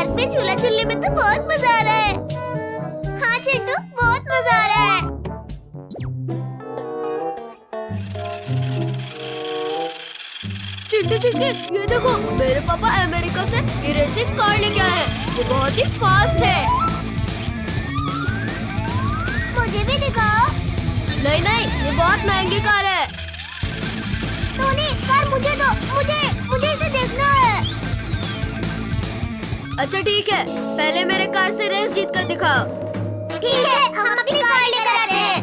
Park में झूला झूलने में तो बहुत मजा आ रहा है। हाँ चिंटू, बहुत मजा आ रहा है। चिंटू चिंटू, ये देखो, मेरे पापा अमेरिका से ये रेसिंग कार लेके आए हैं। ये बहुत ही फास्ट है। मुझे भी दिखाओ। नहीं नहीं, ये बहुत महंगी कार है। टोनी, कार मुझे दो, मुझे इसे देखना है। अच्छा ठीक है, पहले मेरे कार से रेस जीत कर दिखाओ। ठीक है, हम अपनी कार लेकर आते हैं।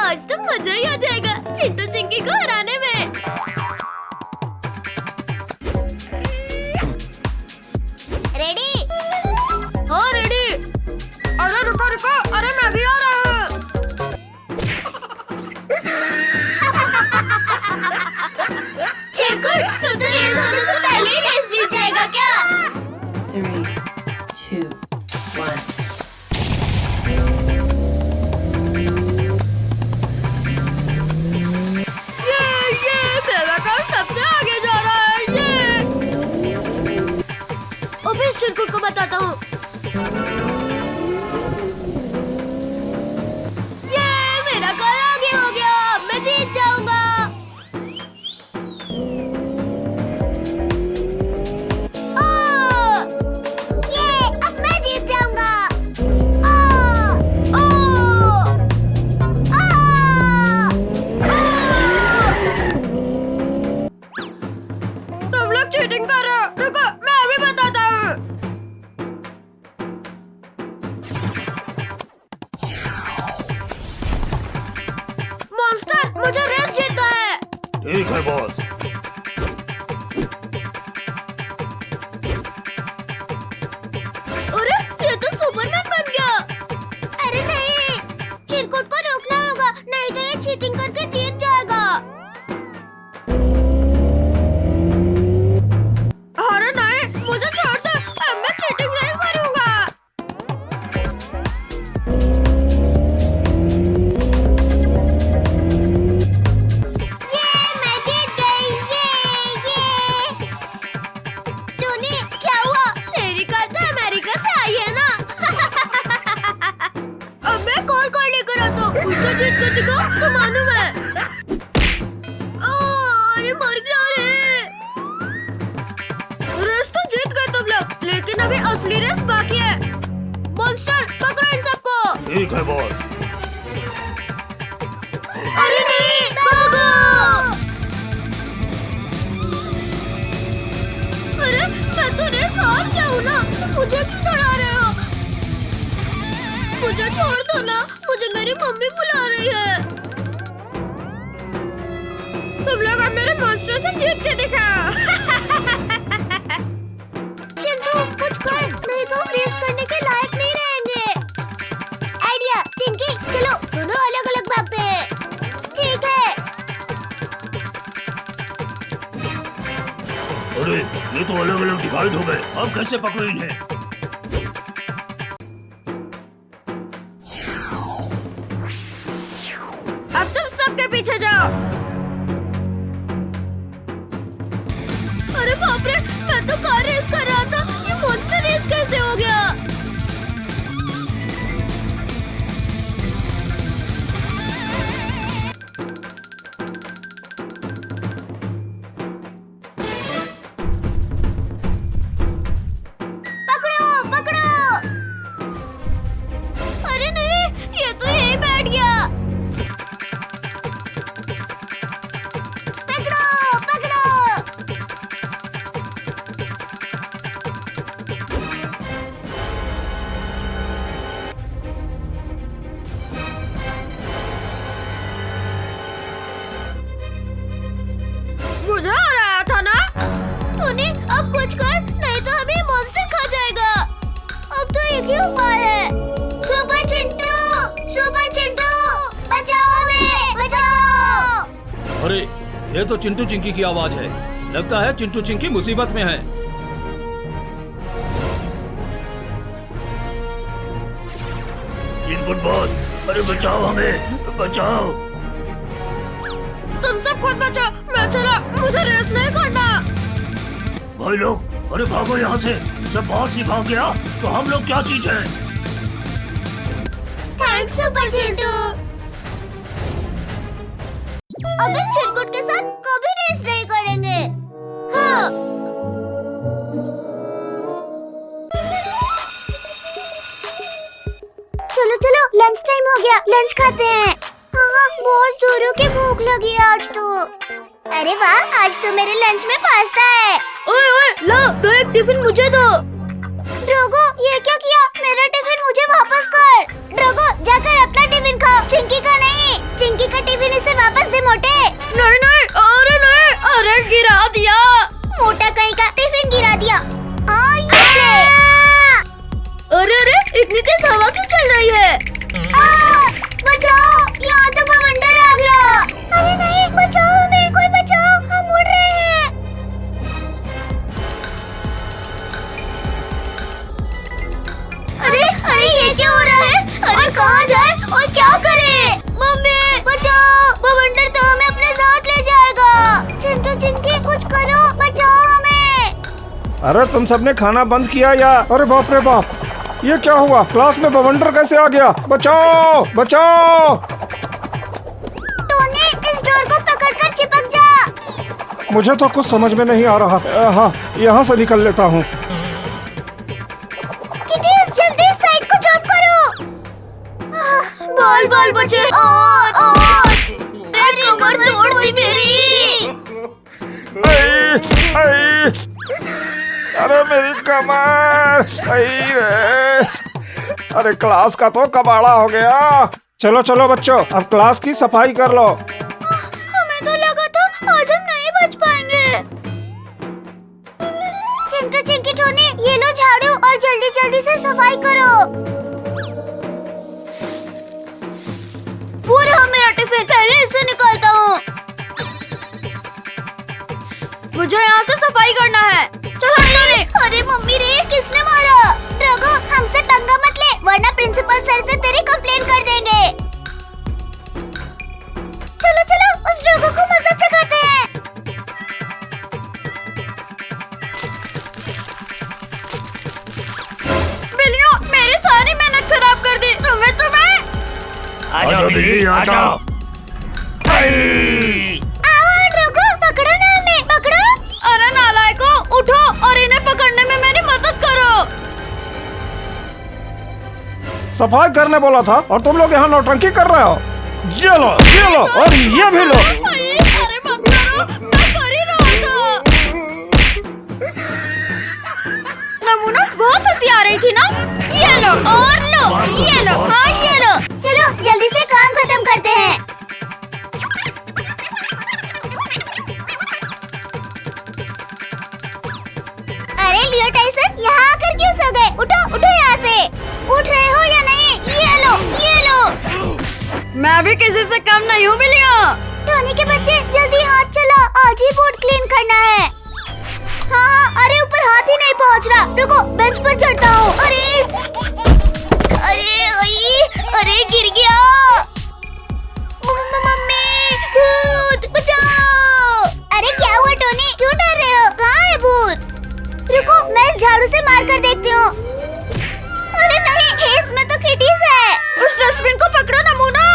आज तो मजा ही आ जाएगा चिंटू चिंकी को हराने में। रेडी? हाँ रेडी। अरे रुको रुको, अरे मैं भी आ रहा हूँ। चिंकू, तू तो रेस होने से पहले ही रेस जीत जाएगा क्या? 3, 2, 1. ये मेरा कार सबसे आगे जा रहा है। ये अभी इस चिरकुट को बताता हूँ। ये मेरा कार आगे हो गया, मैं जीत जाऊंगा। ये अब मैं जीत जाऊंगा। तुम लोग चीटिंग कर रहे हो। रुको, मैं अभी बताता हूँ। मॉन्स्टर, मुझे रेस जीतना है। ठीक है बॉस। अरे ये तो सुपरमैन बन गया। अरे नहीं, चिरकुट को रोकना होगा, नहीं तो ये चीटिंग करके जीत जाएगा। अरे नहीं, मुझे छोड़ दो, अब मैं चीटिंग नहीं करूंगा। ये मैं जीत गई। ये टोनी, क्या हुआ? तेरी कार तो अमेरिका से आई है ना? अब मैं कौन कार लेकर आता हूँ, उससे जीत कर दिखाओ तो मानूं मैं। अरे मर गया रे। रेस तो जीत गए तुम लोग, लेकिन अभी असली रेस बाकी है। मॉन्स्टर, पकड़ो इन सबको। ठीक है बॉस। अरे नहीं, भागो। अरे मैं तो रेस हार गया हूँ ना, मुझे क्यों डरा रहे हो? मुझे छोड़ दो ना, मुझे मेरी मम्मी बुला रही है। तुम लोग अब मेरे मॉन्स्टर से जीत के दिखाओ। चिंटू, कुछ कर, नहीं तो रेस करने के लायक नहीं रहेंगे। आइडिया, चिंकी, चलो दोनों अलग अलग भागते हैं। ठीक है। अरे ये तो अलग अलग डिवाइड हो गए, अब कैसे पकड़ो इन्हें? अब तुम सबके पीछे जाओ। अरे बाप रे, मैं तो कार रेस कर रहा था, ये मॉन्स्टर रेस कैसे हो गया? पकड़ो पकड़ो। अरे नहीं, ये तो यहीं बैठ गया। पकड़ो पकड़ो। मुझे आ रहा था ना। टोनी, अब कुछ कर, नहीं तो हमें मॉन्स्टर खा जाएगा। अब तो एक ही उपाय है। सुपर चिंटू, बचाओ हमें, बचाओ। अरे ये तो चिंटू चिंकी की आवाज है, लगता है चिंटू चिंकी मुसीबत में है। इनपुट बॉस, अरे बचाओ हमें, बचाओ। तुम सब खुद बचो, मैं चला, मुझे रेस नहीं करना। भाई लोग अरे भागो यहाँ से। जब बॉस ही भाग गया तो हम लोग क्या चीज है? Thanks super Chintu. अब इस चिरकुट के साथ कभी रेस नहीं करेंगे। हाँ। चलो चलो लंच टाइम हो गया, लंच खाते हैं। हाँ, बहुत जोरों की भूख लगी है आज तो। अरे वाह, आज तो मेरे लंच में पास्ता है। ओए ओए, ला दो एक टिफिन मुझे दो। ड्रोगो, ये क्या किया? मेरा टिफिन मुझे वापस कर। ड्रोगो, जाकर अपना टिफिन खाओ, चिंकी का नहीं। चिंकी का टिफिन इसे वापस दे मोटे। नहीं नहीं, अरे नहीं, अरे गिरा दिया। मोटा कहीं का टिफिन गिरा दिया। हाँ ये ले। अरे अरे, इतनी तेज हवा क्यों चल रही है? बचाओ, यहाँ तो बवंडर आ गया। अरे नहीं, बचाओ हमें, कोई बचाओ, हम उड़ रहे हैं। अरे अरे, ये क्या हो रहा है? अरे कहाँ जाए और क्या करे? मम्मी बचाओ, बवंडर तो हमें अपने साथ ले जाएगा। चिंटू चिंकी, कुछ करो, बचाओ हमें। अरे तुम सबने खाना बंद किया या? अरे बाप रे बाप, ये क्या हुआ? क्लास में बवंडर कैसे आ गया? बचाओ बचाओ। टोनी, इस डोर को पकड़कर चिपक जा। मुझे तो कुछ समझ में नहीं आ रहा। हाँ, यहाँ से निकल लेता हूँ। किटी, जल्दी इस साइड को जंप करो। बॉल बॉल बचे। और मेरी कमर तोड़ दी मेरी। आई, आई, अरे मेरी कमर। आई रे। अरे क्लास का तो कबाड़ा हो गया। चलो चलो बच्चों, अब क्लास की सफाई कर लो। हमें तो लगा था आज हम नहीं बच पाएंगे। चिंटू चिंकी टोनी, ये लो झाड़ू और जल्दी जल्दी से सफाई करो। पूरा मेरा टिफिन, पहले इसे निकालता हूँ। मुझे यहाँ से सफाई करना है। चलो टोनी। अरे मम्मी रे, किसने मारा? ड्रोगो, हमसे पंगा मत ले, वरना प्रिंसिपल सर से तेरी कंप्लेंट कर देंगे। चलो चलो, उस ड्रोगो को मजा चखाते हैं। बिल्लियों, मेरी सारी मेहनत खराब कर दी। तुम्हें आजाओ बिल्ली, आजाओ। आओ ड्रोगो, पकड़ो ना हमें, पकड़ो। अरे नालायको, उठो और इन्हें पकड़ने में मेरी मदद करो। सफाई करने बोला था और तुम लोग यहाँ नौटंकी कर रहे हो। ये लो और ये भी लो। अरे मत करो, मैं कर ही रहा था। नमूना, बहुत हंसी आ रही थी ना? ये लो और लो, ये लो, हाँ ये लो। चलो जल्दी से काम खत्म करते हैं। अरे लियो टाइसन, यहाँ आकर क्यों सो गए? उठो उठो यहाँ से। उठ रहे हो या नहीं? ये लो, ये लो। मैं भी किसी से कम नहीं हूँ बिल्लियों। टोनी के बच्चे, जल्दी हाथ चलाओ, आज ही बोर्ड क्लीन करना है। हाँ हाँ, अरे ऊपर हाथ ही नहीं पहुँच रहा। रुको, बेंच पर चढ़ता हूँ। अरे अरे अरे गिर गया। मम्मी, भूत बचाओ। अरे क्या हुआ टोनी, क्यों डर रहे हो? कहाँ है भूत? रुको, मैं इस झाड़ू से मार कर देखती हूँ। अरे नहीं, इसमें तो किटीज है। उस डस्टबिन को पकड़ो नमूना।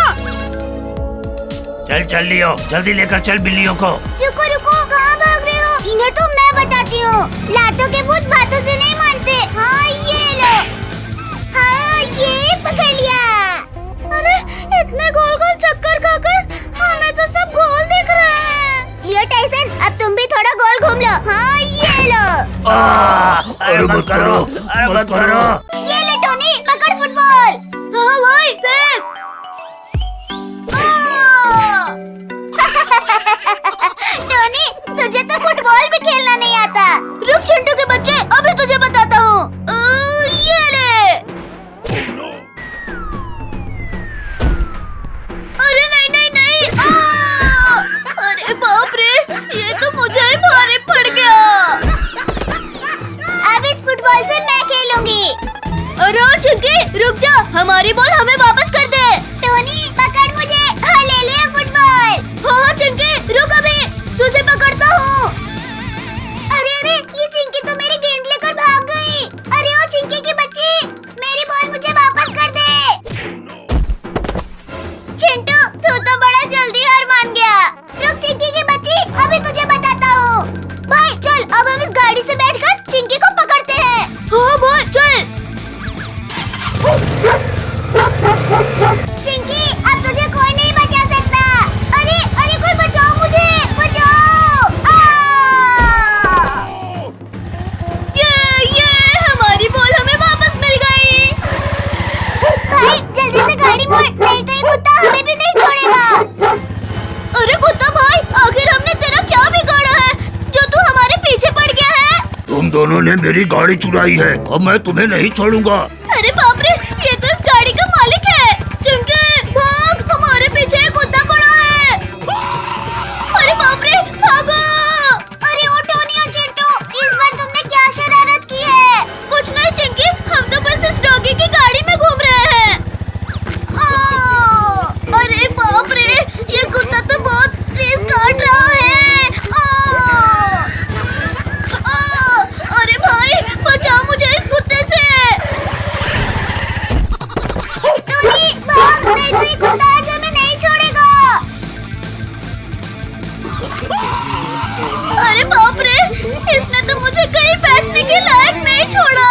चल चल लियो, जल्दी लेकर चल बिल्लियों को। रुको रुको, कहाँ भाग रहे हो? इन्हें तो मैं बताती हूँ। लातों के भूत बातों से नहीं मानते। हाँ ये लो, हाँ ये पकड़ लिया। अरे इतने गोल गोल चक्कर खाकर हमें तो सब गोल दिख रहे हैं। लियो टाइसन, अब तुम भी थोड़ा गोल घूम लो। हाँ ये लो। अरे मत करो, अरे मत करो। ये ले टोनी, पकड़ फुटबॉल। हाँ भाई, फेंक। टोनी, तुझे तो फुटबॉल भी खेलना नहीं आता। रुक चिंटू के बच्चे, अभी तुझे बताता हूँ। ये ले। अरे नहीं नहीं नहीं। अरे बाप रे, ये तो मुझे ही भारी पड़ गया। अब इस फुटबॉल से मैं खेलूंगी। अरे चिंकी, रुक जा, हमारी बॉल हमें वापस कर दे। टोनी, पकड़ मुझे। हाँ ले ले फुटबॉल। हाँ चिंकी, रुक अभी, तुझे पकड़ता हूँ। अरे अरे, ये चिंकी तो मेरी गेंद दोनों ने मेरी गाड़ी चुराई है और मैं तुम्हें नहीं छोड़ूंगा। अरे बाप रे, ये तो इस गाड़ी का मालिक है। चिंकी भाग, हमारे पीछे एक कुत्ता पड़ा है। अरे बाप रे, भागो। अरे ओ टोनी और चिंटू, इस बार तुमने क्या शरारत की है? कुछ नहीं चिंकी, हम तो बस इस डॉगी की गाड़ी में घूम रहे हैं। अरे बाप रे, ये कुत्ता तो बहुत तेज काट रहा है। अरे भाई, बचाओ मुझे इस कुत्ते से। टोनी भाग, नहीं तो ये कुत्ता आज हमें नहीं छोड़ेगा। अरे बाप रे, इसने तो मुझे कहीं बैठने के लायक नहीं छोड़ा।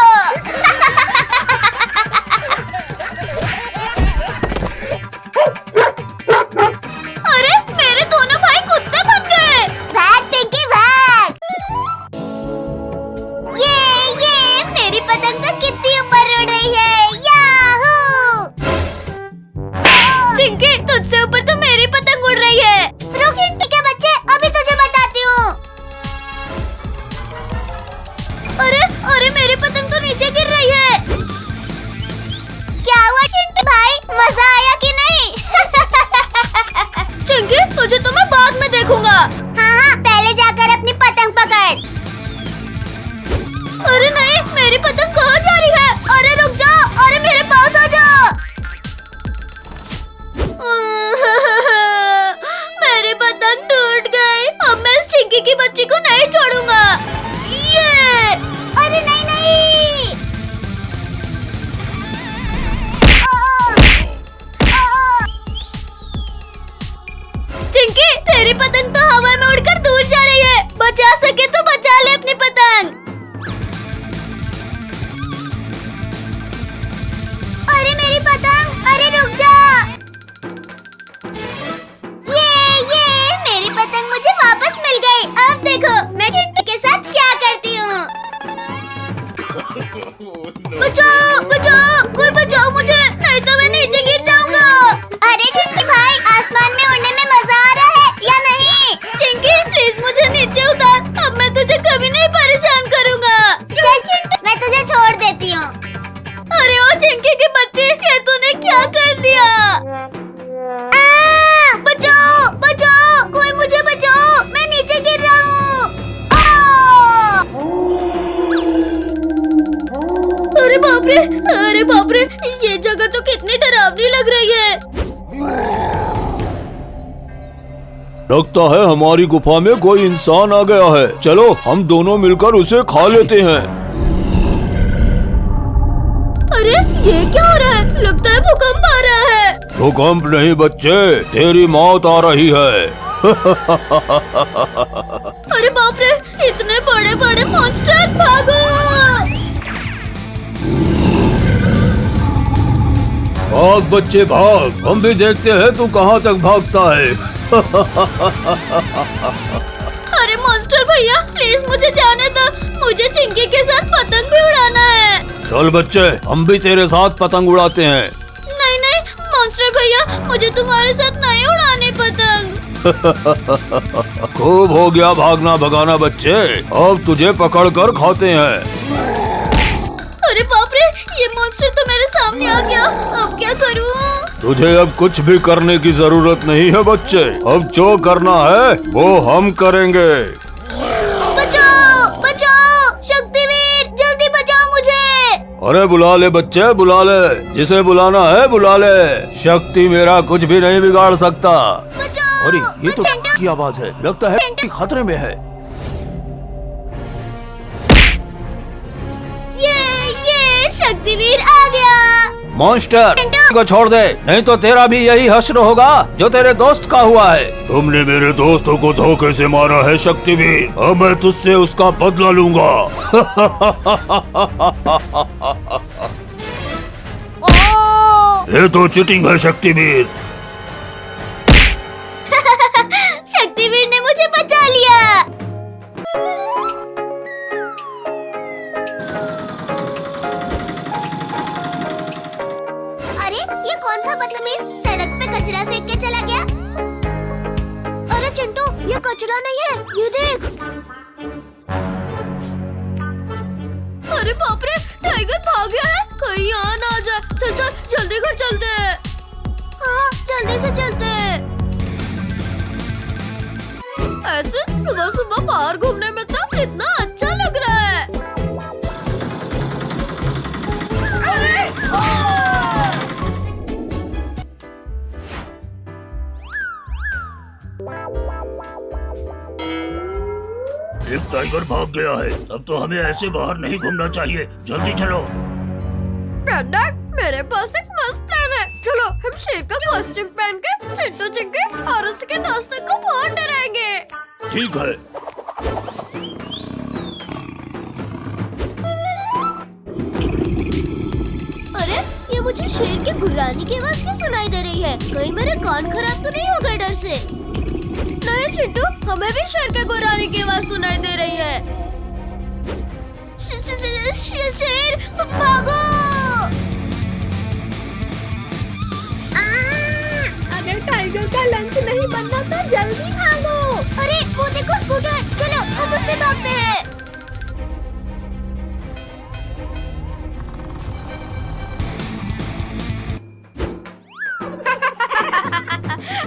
अरे मेरे दोनों भाई कुत्ते बन गए। भाग पिंकी भाग। ये मेरी पतंग तो कितनी ऊपर उड़ रही है। याहू! चिंकी, तुझसे ऊपर तो मेरी पतंग उड़ रही है। रुक चिंटी के बच्चे, अभी तुझे बताती हूँ। अरे अरे, मेरी पतंग तो नीचे गिर रही है। क्या हुआ चिंटी भाई, मजा आया कि नहीं? चिंकी, तुझे तो मैं बाद में देखूंगा। हाँ, पहले जाकर अपनी पतंग पकड़। अरे नहीं, मेरी पतंग कहाँ जा रही है? अरे रुक जाओ, अरे मेरे पास आ जाओ। मेरी पतंग टूट गई। अब मैं इस चिंकी की बच्ची को नहीं छोड़ूंगा। ये अरे नहीं नहीं। चिंकी, तेरी पतंग तो हवा में उड़कर दूर जा रही है। बचा सके तो बचा ले अपनी पतंग। अरे मेरी पतंग, अरे रुक जा। ये मेरी पतंग मुझे वापस मिल गई। अब देखो मैं चिंटू के साथ क्या करती हूँ। बचाओ बचाओ, कोई बचाओ मुझे, नहीं तो मैं नीचे गिर जाऊंगा। अरे चिंटू भाई, आसमान में उड़ने में मजा आ रहा है या नहीं? चिंकी प्लीज मुझे नीचे उतार, अब मैं तुझे कभी नहीं परेशान करूंगा। चल चिंटू, मैं तुझे छोड़ देती हूँ। अरे ओ चिंकी के बच्चे, ये तूने क्या कर दिया? बचाओ बचाओ, कोई मुझे बचाओ, मैं नीचे गिर रहा हूँ। अरे बाप रे, अरे बाप रे, ये जगह तो कितनी डरावनी लग रही है। लगता है हमारी गुफा में कोई इंसान आ गया है। चलो हम दोनों मिलकर उसे खा लेते हैं। अरे ये क्या हो रहा है? लगता है भूकंप आ रहा है। भूकंप नहीं बच्चे, तेरी मौत आ रही है। अरे बाप रे, इतने बड़े बड़े मॉन्स्टर, भागो! भाग बच्चे भाग, हम भी देखते हैं तू कहाँ तक भागता है। अरे मॉन्स्टर भैया, प्लीज मुझे जाने दो, मुझे चिंकी के साथ पतंग भी उड़ाना है। चल बच्चे, हम भी तेरे साथ पतंग उड़ाते हैं। नहीं नहीं मॉन्स्टर भैया, मुझे तुम्हारे साथ नहीं उड़ानी पतंग। खूब हो गया भागना भगाना बच्चे, अब तुझे पकड़ कर खाते हैं। अरे बाप रे, ये मॉन्स्टर तो मेरे सामने आ गया, अब क्या करूं? तुझे अब कुछ भी करने की जरूरत नहीं है बच्चे, अब जो करना है वो हम करेंगे। बचाओ बचाओ, शक्तिवीर जल्दी बचाओ मुझे। अरे बुला ले बच्चे, बुला ले, जिसे बुलाना है बुला ले, शक्ति मेरा कुछ भी नहीं बिगाड़ सकता। अरे ये तो की आवाज है, लगता है कि खतरे में है। ये शक्तिवीर आ गया। मॉन्स्टर को छोड़ दे, नहीं तो तेरा भी यही हश्र होगा जो तेरे दोस्त का हुआ है। तुमने मेरे दोस्तों को धोखे से मारा है शक्तिवीर, अब मैं तुझसे उसका बदला लूंगा। ये तो चीटिंग है शक्तिवीर। शक्तिवीर ने मुझे बचा लिया। अरे ये कौन था बदतमीज, सड़क पे कचरा फेंक के चला गया। अरे चिंटू, ये कचरा नहीं है, ये देख। अरे बाप रे, टाइगर भाग गया है, कहीं यहाँ ना आ जाए। चल चल जल्दी घर चलते हैं। हाँ जल्दी से चलते हैं। ऐसे सुबह सुबह बाहर घूमने में तो कितना अच्छा लग रहा है। अरे एक टाइगर भाग गया है। अब तो हमें ऐसे बाहर नहीं घूमना चाहिए। जल्दी चलो। पांडा, मेरे पास एक मस्त प्लान है। चलो हम शेर का कॉस्ट्यूम पहन के चिंटू चिक्की और उसके दोस्तों को बहुत डराएंगे। ठीक है। अरे ये मुझे शेर की गुर्राने की आवाज क्यों सुनाई दे रही है? कहीं मेरे कान खराब तो नहीं हो गए डर से? नहीं चिंटू, हमें भी शेर के गुर्राने की आवाज सुनाई दे रही है। शेर भागो! अगर टाइगर का लंच नहीं बनना तो जल्दी भागो। अरे वो देखो स्कूटर, चलो हम उससे भागते हैं।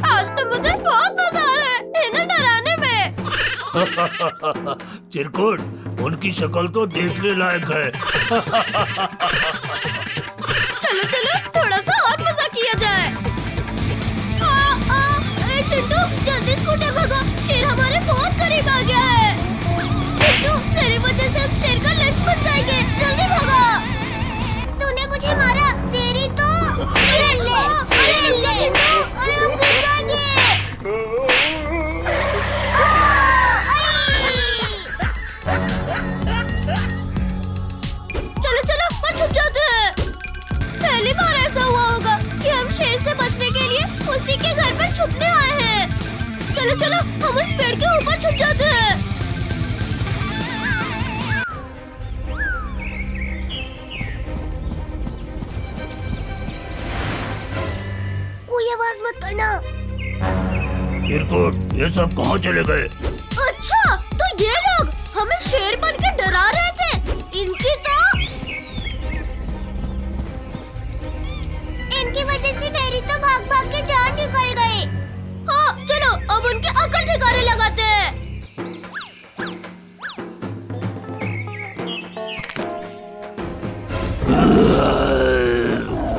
आज तो मुझे बहुत मजा आ रहा है इन्हें डराने में। चिरकुट, उनकी शक्ल तो देखने लायक है। चलो चलो थोड़ा सा और मजा किया जाए। चिंटू जल्दी स्कूटर भगाओ, शेर हमारे बहुत करीब आ गया है। चिंटू तेरी वजह से अब शेर का लंच बन जाएंगे, जल्दी भगा। तूने मुझे मारा, तेरी तो ले ले, अरे चिंटू, अरे हम गिर जाएंगे। चलो चलो पर छुप जाते हैं। पहली बार ऐसा हुआ होगा कि हम शेर से बचने के लिए उसी के घर पर छुपने आए हैं। चलो चलो हम उस पेड़ के ऊपर छुप जाते हैं। कोई आवाज मत करना। चिरकुट, ये सब कहाँ चले गए? अच्छा तो ये लोग हमें शेर बन के डरा रहे थे। इनकी वजह से मेरी तो भाग भाग के जान निकल गई। हाँ चलो अब उनके अकल ठिकाने लगाते हैं।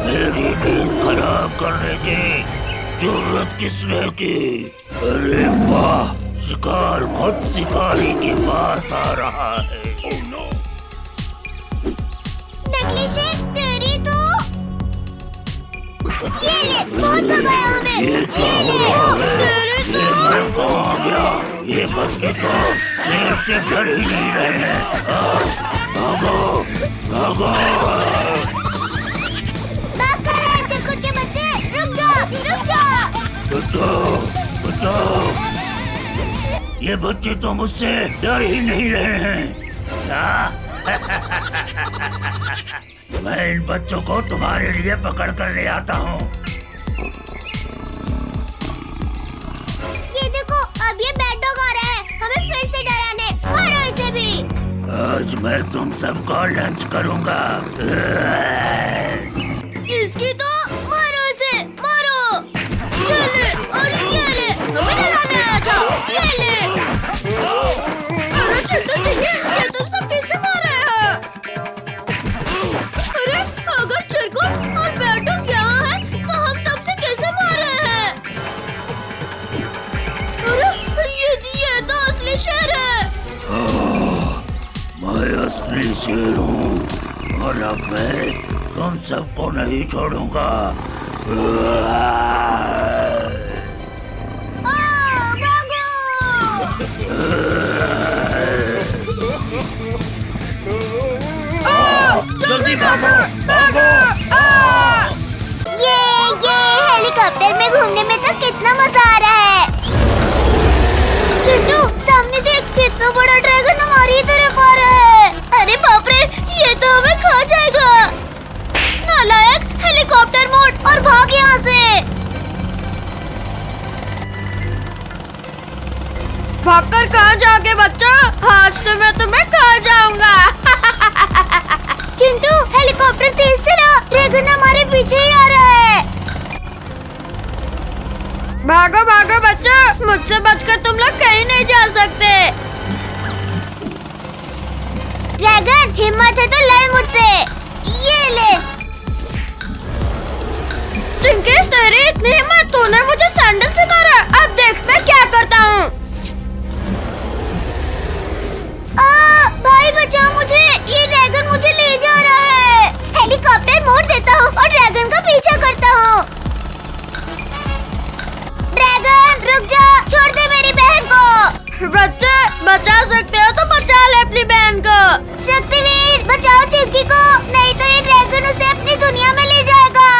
मेरी नींद खराब करने की जरूरत किसने की? अरे वाह, शिकार खुद शिकारी के पास आ रहा है। नकली शेर तेरी तो ये ले, बहुत भगाया हमें। ये क्या हो रहा है? ये मैं कहाँ गया? ये बच्चे तो शेर से डर ही नहीं रहे हैं। भागो भागो। भाग कर रहे हैं चिरकुट के बच्चे, रुक जा रुक जा। बचाओ बचाओ। ये बच्चे तो मुझसे डर ही नहीं रहे हैं। क्या? मैं इन बच्चों को तुम्हारे लिए पकड़ कर ले आता हूँ। ये देखो अब ये बैड डॉग आ रहा है हमें फिर से डराने। मारो इसे भी। आज मैं तुम सबको लंच करूँगा। इसकी तो मारो इसे, मारो। ये ले और ये ले, हमें डराने आया था। ये ले। अरे चिंटू चिक्की, ये तुम सब किससे मार रहे हो? अरे अगर चिरकुट और बैड डॉग यहाँ है तो हम तब से कैसे मार रहे हैं? अरे ये तो असली शेर है। मैं असली शेर हूँ और अब मैं तुम सबको नहीं छोड़ूंगा। भागो! जल्दी भागो भागो। ये हेलीकॉप्टर में घूमने में तो कितना मजा आ रहा है। चिंटू सामने देख, कितना बड़ा ड्रैगन हमारी तरफ आ रहा है। अरे बाप रे, ये तो हमें खा जाएगा। नालायक, हेलीकॉप्टर मोड और भाग यहाँ से। भागकर कहाँ जाओगे बच्चों? आज तो मैं तुम्हें खा जाऊंगा। हेलीकॉप्टर तेज चला, ड्रैगन हमारे पीछे ही आ रहा है। भागो भागो बच्चों, मुझसे बचकर तुम लोग कहीं नहीं जा सकते। ड्रैगन हिम्मत है तो लड़ मुझसे, ये ले। चिंकी तेरी इतनी हिम्मत, तूने मुझे सैंडल से मारा, अब देख मैं क्या करता हूँ। भाई बचाओ मुझे, ये ड्रैगन मुझे ले जा रहा है। हेलीकॉप्टर मोड़ देता हूँ और ड्रैगन का पीछा करता हूँ। ड्रैगन रुक जा, छोड़ दे मेरी बहन को। बच्चे बचा सकते हो तो बचा ले अपनी बहन को। शक्तिवीर बचाओ चिंकी को, नहीं तो ये ड्रैगन उसे अपनी दुनिया में ले जाएगा।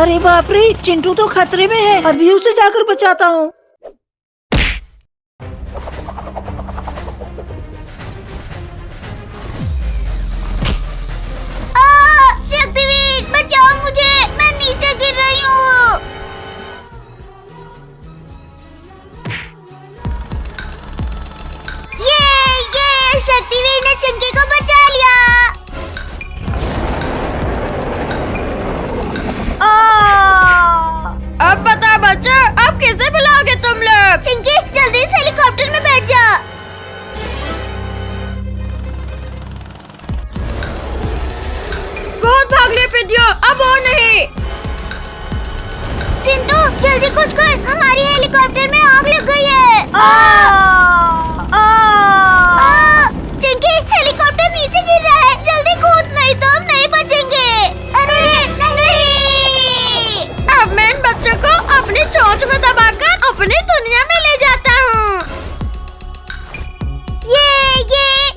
अरे बाप रे, चिंटू तो खतरे में है, अभी उसे जाकर बचाता हूँ। शक्तिवीर बचाओ मुझे, मैं नीचे गिर रही हूँ। ये शक्तिवीर ने चिंकी को बचा लिया। अब बता बच्चों, अब किसे बुलाओगे तुम लोग? चिंकी जल्दी से हेलीकॉप्टर में बैठ जा। बहुत भाग लिए पिदियो, अब और नहीं। चिंटू जल्दी कुछ कर, हमारी हेलीकॉप्टर में आग लग गई है। चिंकी हेलीकॉप्टर नीचे गिर रहा है, जल्दी कूद, नहीं तो हम नहीं बचेंगे। अरे नहीं, अब मैं इन बच्चों को अपनी चोंच में दबाकर अपनी दुनिया में ले जाता हूँ। ये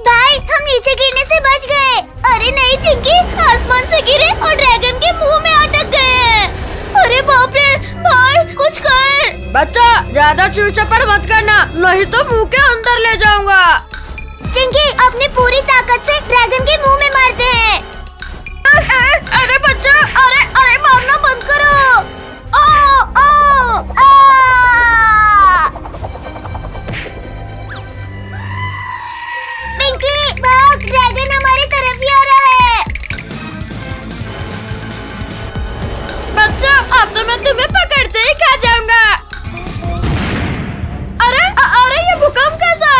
भाई हम नीचे गिरने से बच गए। अरे नहीं चिंकी, आसमान से गिरे और ड्रैगन के मुंह में अटक गए। अरे बाप रे भाई, कुछ कर। बच्चा ज्यादा चूचपड़ मत करना, नहीं तो मुंह के अंदर ले जाऊंगा। चिंकी अपनी पूरी ताकत से ड्रैगन के मुंह में मारते हैं। अरे बच्चा, अरे अरे मारना बंद करो। पिंकी भाग, ड्रैगन हमारी तरफ ही आ रहा है। बच्चों अब तो मैं तुम्हें पकड़ते ही खा जाऊंगा। अरे अरे ये भूकंप कैसा?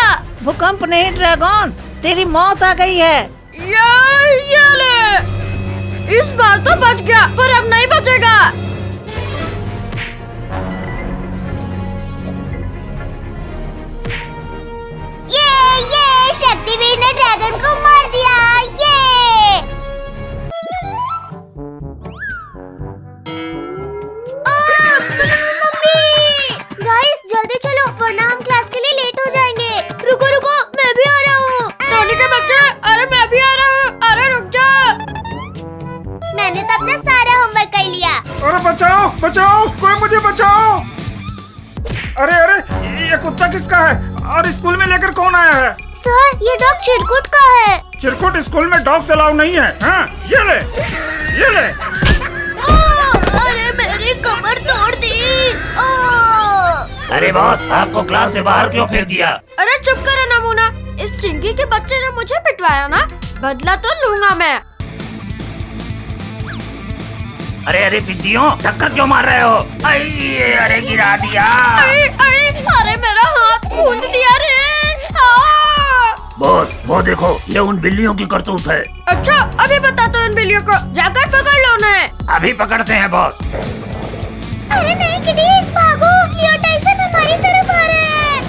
भूकंप नहीं ड्रैगन, तेरी मौत आ गई है। ये ले, इस बार तो बच गया, पर अब नहीं बचेगा। ये शक्तिवीर ने ड्रैगन को मार दिया। मम्मी गाइस जल्दी चलो, वरना हम क्लास के लिए लेट हो जाएंगे। रुको रुको, मैं भी आ रहा हूँ। टोनी के बच्चे, अरे मैं भी आ रहा हूँ, अरे रुक जा। मैंने तो अपना सारा होमवर्क कर लिया। अरे बचाओ बचाओ, कोई मुझे बचाओ। अरे अरे ये कुत्ता किसका है और स्कूल में लेकर कौन आया है? सर ये डॉग चिरकुट का है। चिरकुट स्कूल में डॉग्स अलाउ नहीं है। हाँ ये ले, ये ले। अरे मेरी कमर तोड़ दी। अरे बॉस, आपको क्लास से बाहर क्यों फेंक दिया? अरे चुप करो नमूना, इस चिंकी के बच्चे ने मुझे पिटवाया ना, बदला तो लूंगा मैं। अरे अरे पिद्दियों, टक्कर क्यों मार रहे हो? अरे गिरा दिया। अरे मेरा हाथ कूद दिया रे। बॉस वो देखो, ये उन बिल्लियों की करतूत है। अच्छा अभी बताता हूँ इन बिल्लियों को, जाकर पकड़ लो उन्हें। अभी पकड़ते हैं बॉस। अरे नहीं किडीज, भागो, लियो टाइसन हमारी तरफ आ रहे हैं।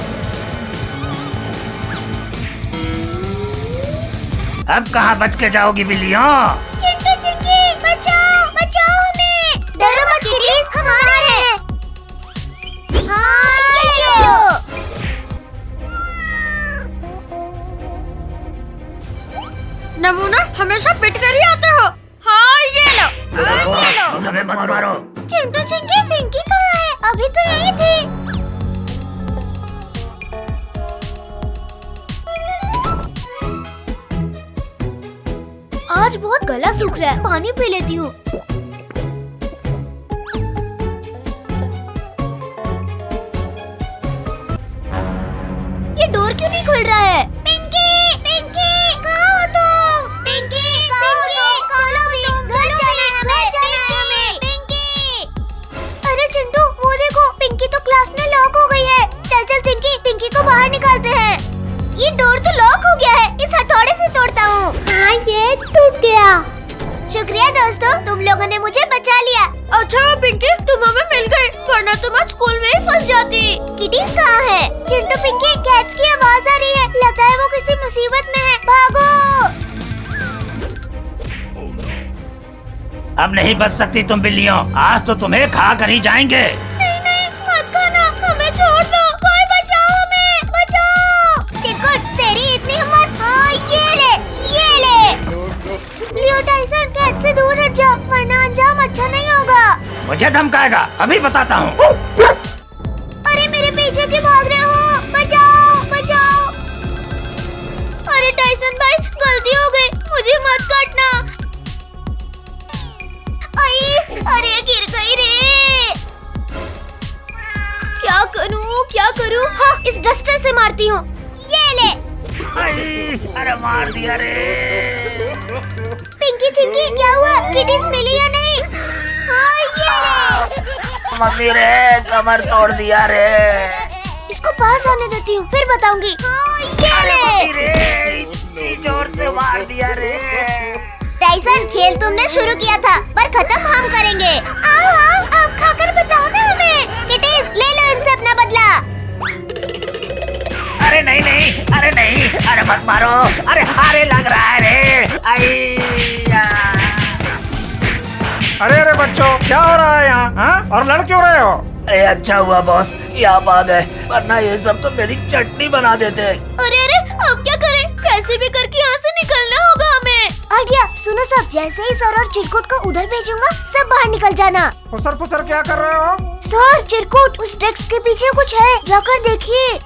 अब कहाँ बच के जाओगी बिल्लियों? चिंकी चिंकी बचाओ बचाओ हमें। डरो मत किडीज, हम आ रहे हैं। हाँ ये लो। नमूना हमेशा पिट कर ही आते हो। हाँ ये लो, ये लो। हमें मत मारो। चिंटू चिंकी पिंकी कहाँ है? अभी तो यही थी। आज बहुत गला सूख रहा है, पानी पी लेती हूँ। ये डोर क्यों नहीं खुल रहा है? पिंकी पिंकी कहाँ हो तुम? पिंकी बाहर निकालते हैं। ये डोर तो लॉक हो गया है, इस हथौड़े से तोड़ता हूँ। हाँ, ये टूट गया। शुक्रिया दोस्तों, तुम लोगों ने मुझे बचा लिया। अच्छा पिंकी, तुम हमें मिल गए, वरना तुम आज स्कूल में ही फंस जाती। किटीज कहाँ है? चिंटू पिंकी, कैट्स की आवाज आ रही है, लगता है वो किसी मुसीबत में है। भागो! अब नहीं बच सकती तुम बिल्लियों, आज तो तुम्हें खा कर ही जाएंगे। नहीं नहीं, मत खाना, हमें छोड़ दो। कोई बचाओ हमें, बचाओ! चिरकुट, तेरी इतनी हिम्मत? ये ले। लियो टाइसन, कैट से दूर हट जाओ, वरना अंजाम अच्छा नहीं होगा। मुझे धमकाएगा, अभी बताता हूँ। अरे मेरे पीछे क्यों भाग रहे हो? बचाओ, बचाओ! अरे टाइसन भाई, गलती हो गई, मुझे मत काटना। अरे गिर गई रे। क्या करूं? हाँ, इस डस्टर से मारती हूँ। ये ले। अरे मार दिया रे। पिंकी चिंकी, क्या हुआ? किटीज मिली या नहीं? हाँ, ये ले। मम्मी रे, कमर तोड़ दिया रे। इसको पास आने देती हूँ, फिर बताऊंगी। हाँ, ये ले। रे, इतनी जोर से मार दिया रे। टाइसन, खेल तुमने शुरू किया था, पर खत्म हम करेंगे। आओ, आप खाकर बताओ ना हमें। किटीज, ले लो इनसे अपना बदला। अरे नहीं, अरे मत मारो, अरे हारे लग रहा है रे। अरे बच्चों, क्या हो रहा है यहाँ? हाँ? और लड़ क्यों रहे हो? अरे अच्छा हुआ बॉस, ये आप आ गए, वरना ये सब तो मेरी चटनी बना देते। अरे अब क्या करें? कैसे भी करके यहाँ से निकलना होगा हमें। आइडिया, सुनो सब, जैसे ही सर और चिरकुट को उधर भेजूंगा, सब बाहर निकल जाना। फुसर क्या कर रहे हो? सर, चिरकुट, उस डेस्क के पीछे कुछ है, जाकर देखिए।